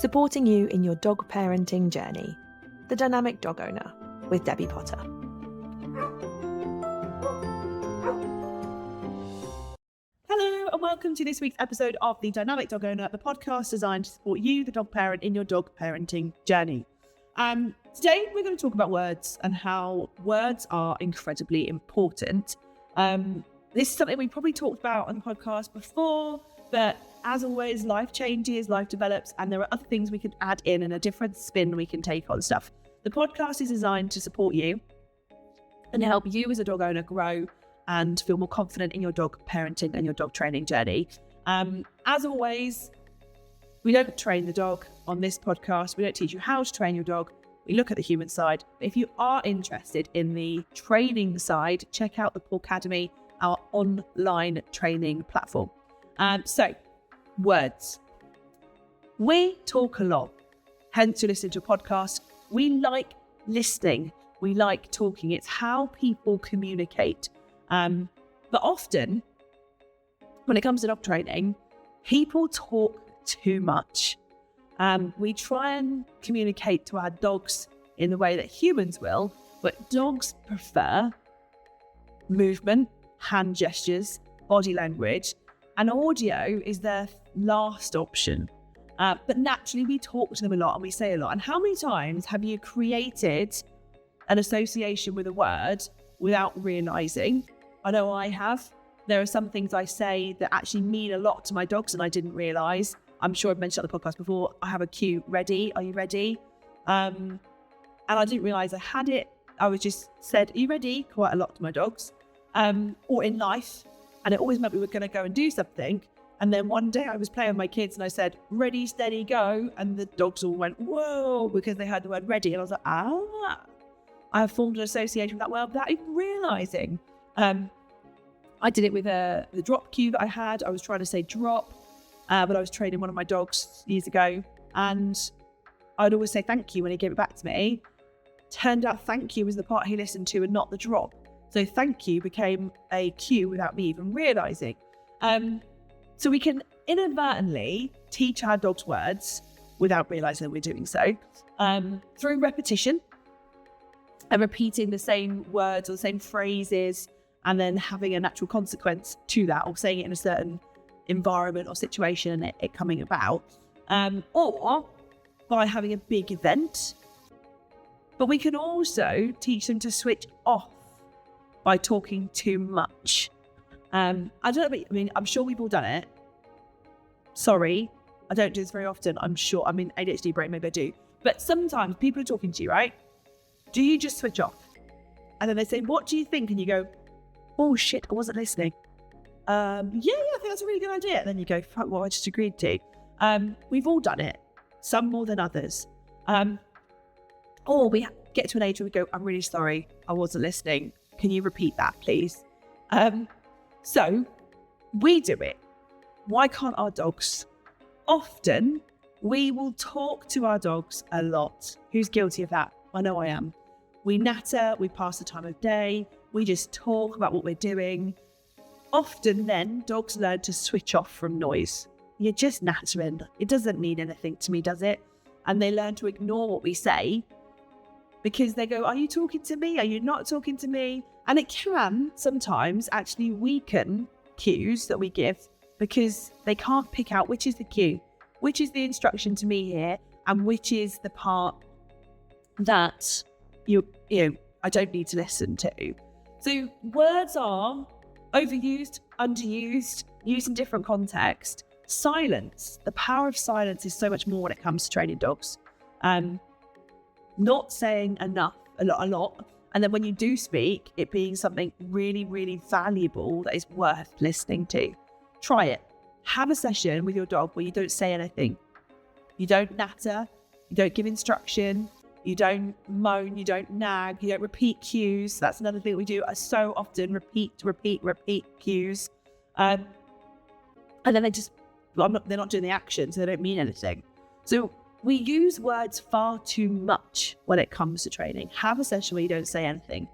supporting you in your dog parenting journey. The Dynamic Dog Owner with Debbie Potter. Hello and welcome to this week's episode of The Dynamic Dog Owner, the podcast designed to support you, the dog parent, in your dog parenting journey. Today we're going to talk about words and how words are incredibly important. This is something we probably talked about on the podcast before, but as always, life changes, life develops, and there are other things we can add in and a different spin we can take on stuff. The podcast is designed to support you and help you as a dog owner grow and feel more confident in your dog parenting and your dog training journey. As always, we don't train the dog on this podcast. We don't teach you how to train your dog. We look at the human side. If you are interested in the training side, check out the Paw Academy, our online training platform. So, words. We talk a lot, hence you listen to a podcast. We like listening. We like talking. It's how people communicate. But often, when it comes to dog training, people talk too much. We try and communicate to our dogs in the way that humans will, but dogs prefer movement, hand gestures, body language, and audio is their last option. But naturally, we talk to them a lot and we say a lot. And how many times have you created an association with a word without realising? I know I have. There are some things I say that actually mean a lot to my dogs and I didn't realise. I'm sure I've mentioned on the podcast before, I have a cue, ready, are you ready? And I didn't realise I had it. I was just said, are you ready? Quite a lot to my dogs. Or in life. And it always meant we were going to go and do something. And then one day I was playing with my kids and I said, ready, steady, go. And the dogs all went, whoa, because they heard the word ready. And I was like, I have formed an association with that word without even realising. I did it with the drop cue that I had. I was trying to say drop, but I was training one of my dogs years ago. And I'd always say thank you when he gave it back to me. Turned out thank you was the part he listened to and not the drop. So thank you became a cue without me even realising. So we can inadvertently teach our dogs words without realising that we're doing so through repetition and repeating the same words or the same phrases and then having a natural consequence to that or saying it in a certain environment or situation and it coming about. Or by having a big event. But we can also teach them to switch off by talking too much. I don't know, but I'm sure we've all done it. Sorry, I don't do this very often. I'm sure, ADHD brain, maybe I do. But sometimes people are talking to you, right? Do you just switch off? And then they say, what do you think? And you go, oh shit, I wasn't listening. Yeah, I think that's a really good idea. And then you go, fuck what I just agreed to. We've all done it, some more than others. Or we get to an age where we go, I'm really sorry, I wasn't listening. Can you repeat that, please? So we do it. Why can't our dogs? Often we will talk to our dogs a lot. Who's guilty of that? I know I am. We natter, we pass the time of day, we just talk about what we're doing. Often then dogs learn to switch off from noise. You're just nattering. It doesn't mean anything to me, does it? And they learn to ignore what we say because they go, are you talking to me? Are you not talking to me? And it can sometimes actually weaken cues that we give because they can't pick out which is the cue, which is the instruction to me here, and which is the part that I don't need to listen to. So words are overused, underused, used in different contexts. Silence, the power of silence is so much more when it comes to training dogs. Not saying enough, a lot. And then when you do speak, it being something really, really valuable that is worth listening to. Try it. Have a session with your dog where you don't say anything. You don't natter, you don't give instruction, you don't moan, you don't nag, you don't repeat cues. That's another thing we do so often, repeat cues. And then they're not doing the action, so they don't mean anything. So we use words far too much when it comes to training. Have a session where you don't say anything.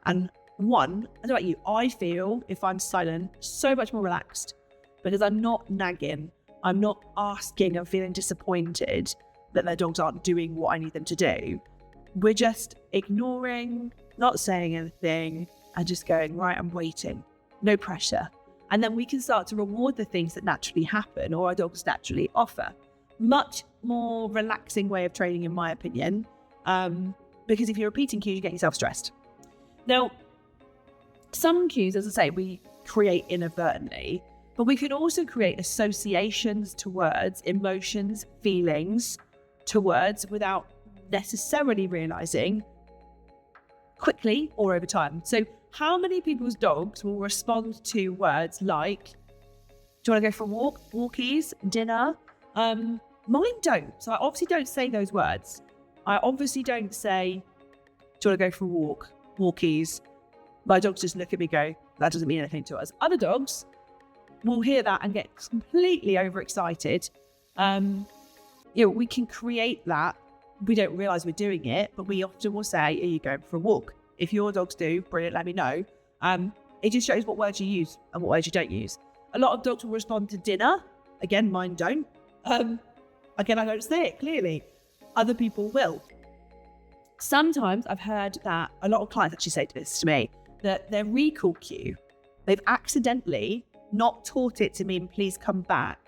And I don't know about you, I feel if I'm silent, so much more relaxed because I'm not nagging, I'm not asking, I'm feeling disappointed. that their dogs aren't doing what I need them to do, we're just ignoring, not saying anything, and just going, right, I'm waiting, no pressure. And then we can start to reward the things that naturally happen or our dogs naturally offer. Much more relaxing way of training, in my opinion, because if you're repeating cues, you get yourself stressed. Now, some cues, as I say, we create inadvertently, but we can also create associations to words, emotions, feelings to words without necessarily realizing quickly or over time. So how many people's dogs will respond to words like, do you want to go for a walk, walkies, dinner? Mine don't. So I obviously don't say those words. I obviously don't say, do you want to go for a walk, walkies? My dogs just look at me and go, that doesn't mean anything to us. Other dogs will hear that and get completely overexcited. We can create that. We don't realize we're doing it, but we often will say, are you going for a walk? If your dogs do, brilliant, let me know. It just shows what words you use and what words you don't use. A lot of dogs will respond to dinner. Again, mine don't. Again, I don't say it clearly. Other people will. Sometimes I've heard that a lot of clients actually say this to me, that their recall cue, they've accidentally not taught it to mean, please come back.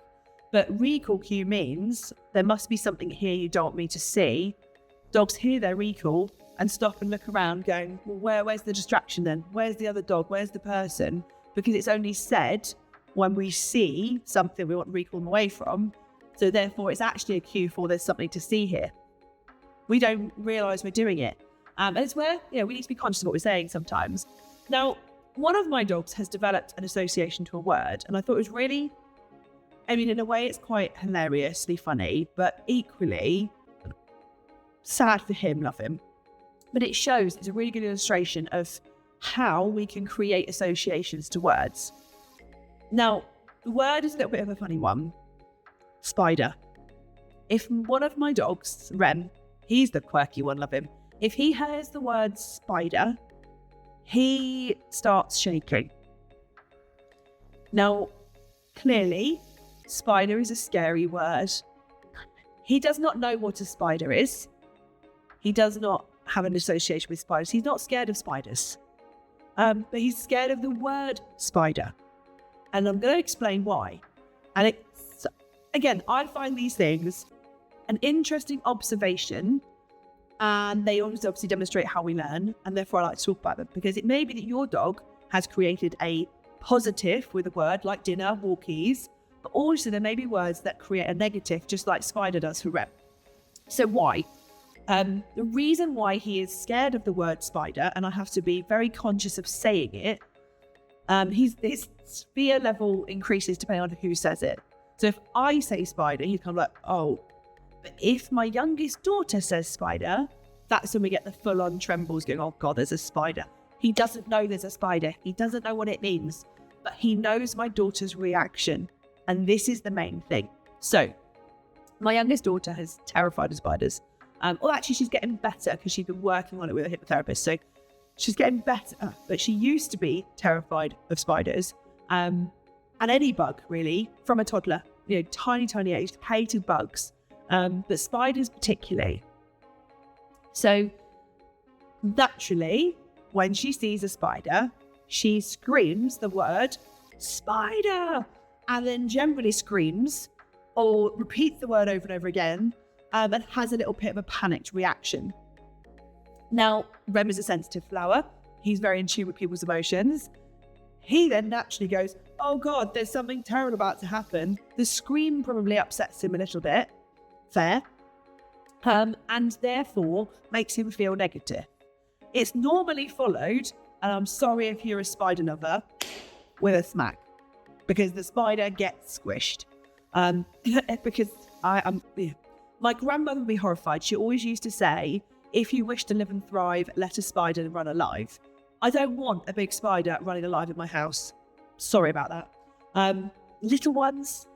But recall cue means there must be something here you don't want me to see. Dogs hear their recall and stop and look around going, well, where's the distraction then? Where's the other dog? Where's the person? Because it's only said when we see something we want to recall them away from. So therefore, it's actually a cue for there's something to see here. We don't realise we're doing it. And it's where we need to be conscious of what we're saying sometimes. Now, one of my dogs has developed an association to a word, and I thought it was really, in a way it's quite hilariously funny, but equally sad for him, love him. But it shows, it's a really good illustration of how we can create associations to words. Now, the word is a little bit of a funny one. Spider. If one of my dogs, Rem, he's the quirky one, love him. If he hears the word spider, he starts shaking. Now, clearly, spider is a scary word. He does not know what a spider is. He does not have an association with spiders. He's not scared of spiders. But he's scared of the word spider. And I'm going to explain why. And it's, again, I find these things an interesting observation, and they obviously demonstrate how we learn, and therefore I like to talk about them, because it may be that your dog has created a positive with a word like dinner, walkies, but also there may be words that create a negative, just like spider does for Rem. So why? The reason why he is scared of the word spider, and I have to be very conscious of saying it, his fear level increases depending on who says it. So if I say spider, he's kind of like, oh. But if my youngest daughter says spider, that's when we get the full-on trembles going, oh God, there's a spider. He doesn't know there's a spider. He doesn't know what it means, but he knows my daughter's reaction. And this is the main thing. So my youngest daughter is terrified of spiders. Well, actually, she's getting better because she's been working on it with a hypnotherapist. So she's getting better, but she used to be terrified of spiders and any bug, really, from a toddler. Tiny, tiny age, hated bugs, but spiders particularly. So naturally, when she sees a spider, she screams the word spider, and then generally screams or repeats the word over and over again, and has a little bit of a panicked reaction. Now, Rem is a sensitive flower. He's very in tune with people's emotions. He then naturally goes, oh God, there's something terrible about to happen. The scream probably upsets him a little bit. Fair. And therefore makes him feel negative. It's normally followed, and I'm sorry if you're a spider lover, with a smack, because the spider gets squished. Because my grandmother would be horrified. She always used to say, if you wish to live and thrive, let a spider run alive. I don't want a big spider running alive in my house. Sorry about that. Little ones,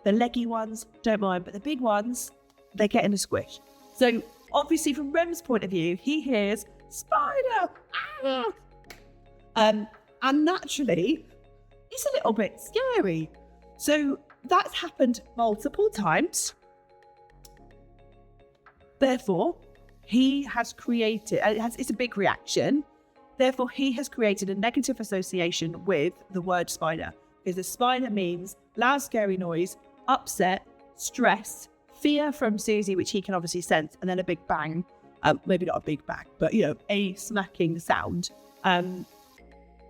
the leggy ones, don't mind, but the big ones, they get in a squish. So obviously from Rem's point of view, he hears spider. Ah! And naturally, it's a little bit scary. So that's happened multiple times. Therefore, he has created, it's a big reaction. Therefore, he has created a negative association with the word spider, because a spider means loud, scary noise, upset, stress, fear from Susie, which he can obviously sense, and then a big bang. Maybe not a big bang, but, a smacking sound.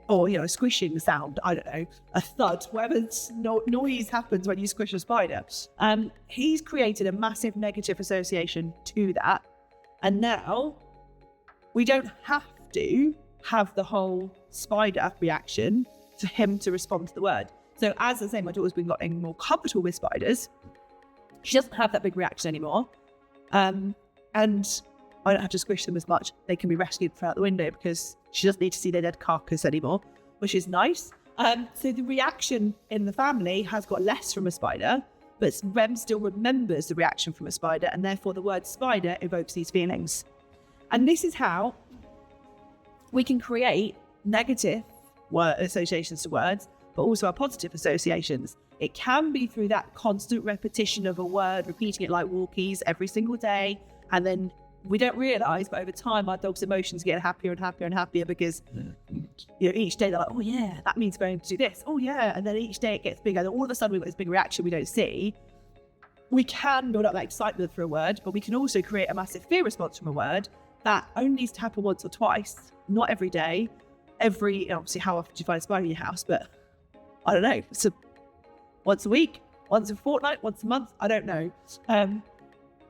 Or, a squishing sound, I don't know, a thud, whatever noise happens when you squish a spider. He's created a massive negative association to that. And now we don't have to have the whole spider reaction for him to respond to the word. So as I say, my daughter's been getting more comfortable with spiders. She doesn't have that big reaction anymore. And I don't have to squish them as much. They can be rescued from out the window because she doesn't need to see their dead carcass anymore, which is nice. So the reaction in the family has got less from a spider, but Rem still remembers the reaction from a spider, and therefore the word spider evokes these feelings. And this is how we can create negative word associations to words, but also our positive associations. It can be through that constant repetition of a word, repeating it like walkies every single day, and then we don't realise, but over time our dog's emotions get happier and happier and happier because each day they're like, oh yeah, that means going to do this. Oh yeah, and then each day it gets bigger. And all of a sudden we've got this big reaction we don't see. We can build up that excitement for a word, but we can also create a massive fear response from a word that only needs to happen once or twice, not every day. Obviously, how often do you find a spider in your house? But I don't know. So once a week, once a fortnight, once a month, I don't know.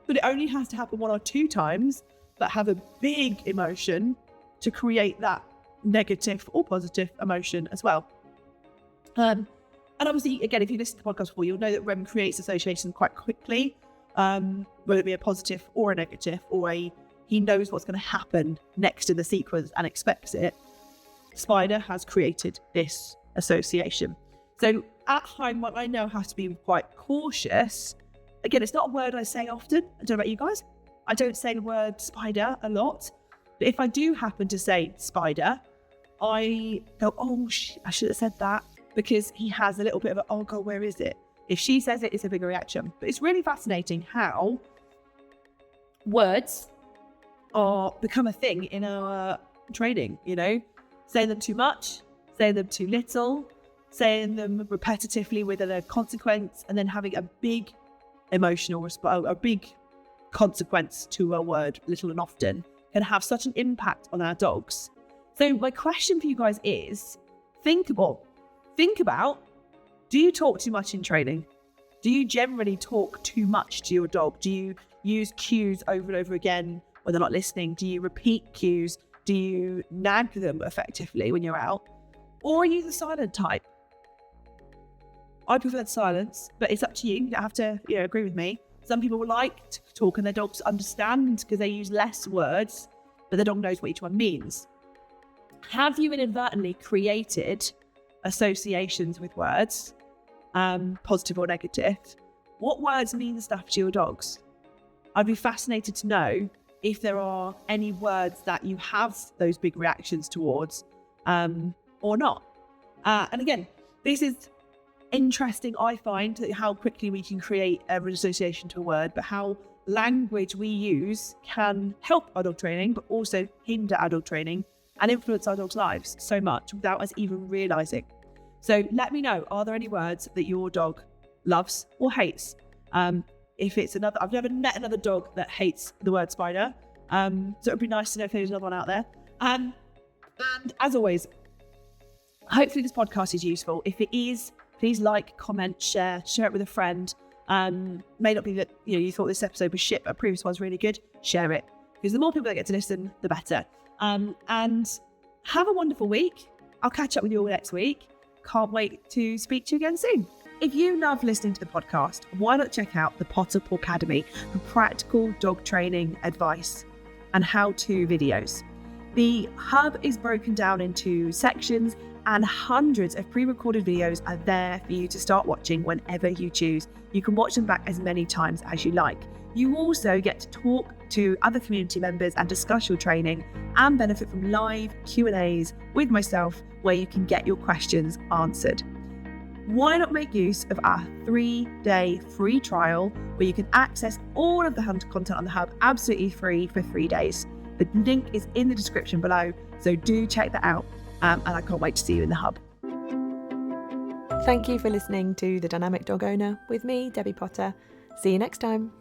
But it only has to happen 1 or 2 times that have a big emotion to create that negative or positive emotion as well. And obviously, again, if you listen to the podcast before, you'll know that Rem creates associations quite quickly, whether it be a positive or a negative, or he knows what's going to happen next in the sequence and expects it. Spider has created this association. So at home, what I know has to be quite cautious. Again, it's not a word I say often. I don't know about you guys. I don't say the word spider a lot. But if I do happen to say spider, I go, oh, I should have said that, because he has a little bit of a, oh God, where is it? If she says it, it's a bigger reaction. But it's really fascinating how words become a thing in our training, Saying them too much, saying them too little, saying them repetitively with a consequence, and then having a big emotional response, a big consequence to a word, little and often, can have such an impact on our dogs. So my question for you guys is, think about, do you talk too much in training? Do you generally talk too much to your dog? Do you use cues over and over again when they're not listening? Do you repeat cues? Do you nag them effectively when you're out? Or are you the silent type? I prefer silence, but it's up to you. You don't have to, agree with me. Some people like to talk and their dogs understand because they use less words, but the dog knows what each one means. Have you inadvertently created associations with words, positive or negative? What words mean stuff to your dogs? I'd be fascinated to know if there are any words that you have those big reactions towards, or not. And again, this is interesting, I find, how quickly we can create an association to a word, but how language we use can help our dog training, but also hinder our dog training and influence our dogs' lives so much without us even realising. So let me know, are there any words that your dog loves or hates? If it's another, I've never met another dog that hates the word spider. So it would be nice to know if there's another one out there. And as always, hopefully this podcast is useful. If it is, please like, comment, share it with a friend. May not be that you thought this episode was shit, but a previous one's really good. Share it, because the more people that get to listen, the better. And have a wonderful week. I'll catch up with you all next week. Can't wait to speak to you again soon. If you love listening to the podcast, why not check out the Potter Academy for practical dog training advice and how-to videos. The hub is broken down into sections, and hundreds of pre-recorded videos are there for you to start watching whenever you choose. You can watch them back as many times as you like. You also get to talk to other community members and discuss your training, and benefit from live Q&As with myself where you can get your questions answered. why not make use of our 3-day free trial where you can access all of the content on the Hub absolutely free for 3 days. The link is in the description below, so do check that out. And I can't wait to see you in the Hub. Thank you for listening to The Dynamic Dog Owner with me, Debbie Potter. See you next time.